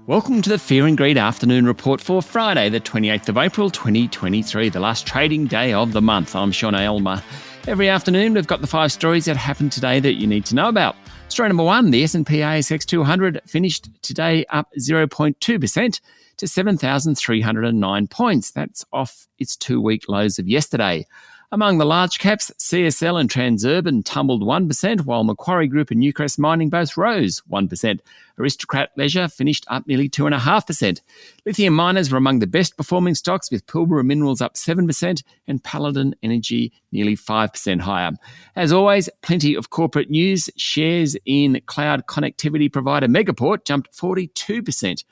Welcome to the Fear and Greed Afternoon Report for Friday, the 28th of April 2023, the last trading day of the month. I'm Sean Aylmer. Every afternoon, we've got the 5 stories that happened today that you need to know about. Story number 1, the S&P ASX 200 finished today up 0.2% to 7,309 points. That's off its 2-week lows of yesterday. Among the large caps, CSL and Transurban tumbled 1%, while Macquarie Group and Newcrest Mining both rose 1%. Aristocrat Leisure finished up nearly 2.5%. Lithium miners were among the best performing stocks, with Pilbara Minerals up 7% and Paladin Energy nearly 5% higher. As always, plenty of corporate news. Shares in cloud connectivity provider Megaport jumped 42%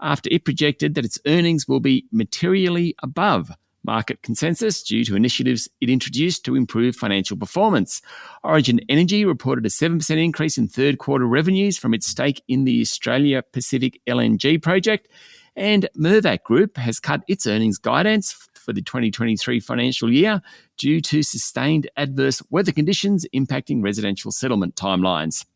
after it projected that its earnings will be materially above market consensus due to initiatives it introduced to improve financial performance. Origin Energy reported a 7% increase in third quarter revenues from its stake in the Australia Pacific LNG project, and Mirvac Group has cut its earnings guidance for the 2023 financial year due to sustained adverse weather conditions impacting residential settlement timelines.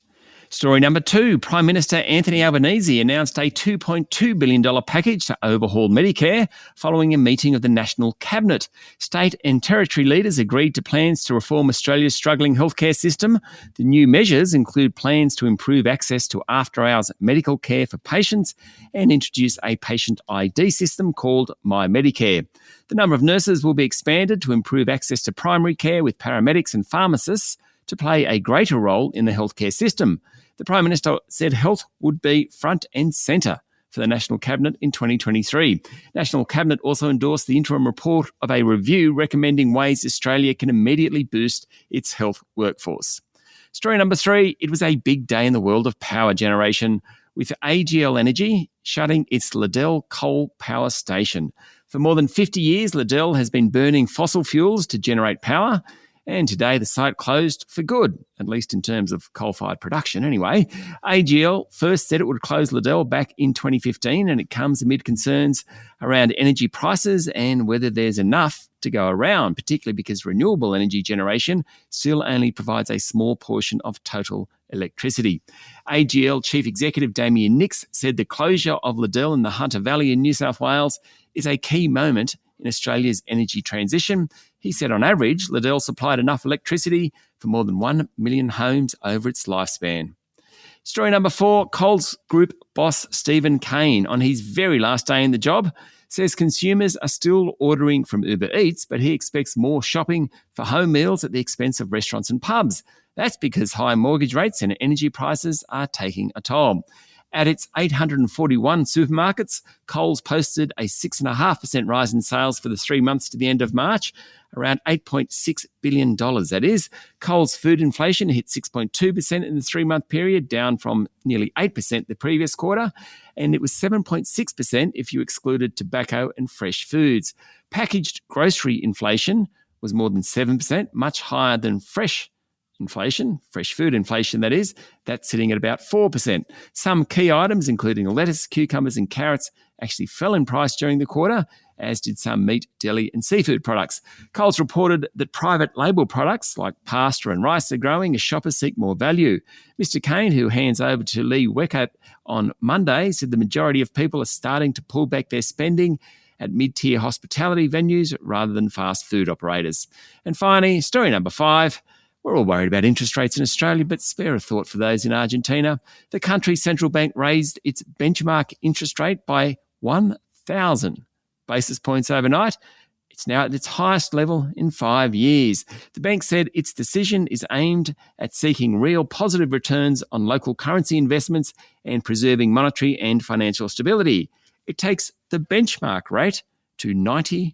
Story number 2, Prime Minister Anthony Albanese announced a $2.2 billion package to overhaul Medicare following a meeting of the National Cabinet. State and territory leaders agreed to plans to reform Australia's struggling healthcare system. The new measures include plans to improve access to after-hours medical care for patients and introduce a patient ID system called My Medicare. The number of nurses will be expanded to improve access to primary care, with paramedics and pharmacists to play a greater role in the healthcare system. The Prime Minister said health would be front and centre for the National Cabinet in 2023. National Cabinet also endorsed the interim report of a review recommending ways Australia can immediately boost its health workforce. Story number 3, it was a big day in the world of power generation, with AGL Energy shutting its Liddell coal power station. For more than 50 years, Liddell has been burning fossil fuels to generate power, and today the site closed for good, at least in terms of coal-fired production anyway. AGL first said it would close Liddell back in 2015, and it comes amid concerns around energy prices and whether there's enough to go around, particularly because renewable energy generation still only provides a small portion of total electricity. AGL Chief Executive Damien Nicks said the closure of Liddell in the Hunter Valley in New South Wales is a key moment in Australia's energy transition. He said on average, Liddell supplied enough electricity for more than 1 million homes over its lifespan. Story number 4, Coles Group boss Stephen Kane, on his very last day in the job, says consumers are still ordering from Uber Eats, but he expects more shopping for home meals at the expense of restaurants and pubs. That's because high mortgage rates and energy prices are taking a toll. At its 841 supermarkets, Coles posted a 6.5% rise in sales for the 3 months to the end of March, around $8.6 billion, that is. Coles food inflation hit 6.2% in the 3-month period, down from nearly 8% the previous quarter, and it was 7.6% if you excluded tobacco and fresh foods. Packaged grocery inflation was more than 7%, much higher than fresh food inflation, that is. That's sitting at about 4%. Some key items, including lettuce, cucumbers and carrots, actually fell in price during the quarter, as did some meat, deli and seafood products. Coles reported that private label products like pasta and rice are growing as shoppers seek more value. Mr. Kane, who hands over to Lee Weckert on Monday, said the majority of people are starting to pull back their spending at mid-tier hospitality venues rather than fast food operators. And finally, story number 5, we're all worried about interest rates in Australia, but spare a thought for those in Argentina. The country's central bank raised its benchmark interest rate by 1,000 basis points overnight. It's now at its highest level in 5 years. The bank said its decision is aimed at seeking real positive returns on local currency investments and preserving monetary and financial stability. It takes the benchmark rate to 91%.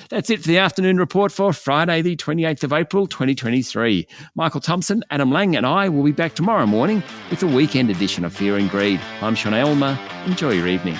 That's it for the afternoon report for Friday, the 28th of April, 2023. Michael Thompson, Adam Lang and I will be back tomorrow morning with the weekend edition of Fear and Greed. I'm Sean Aylmer. Enjoy your evening.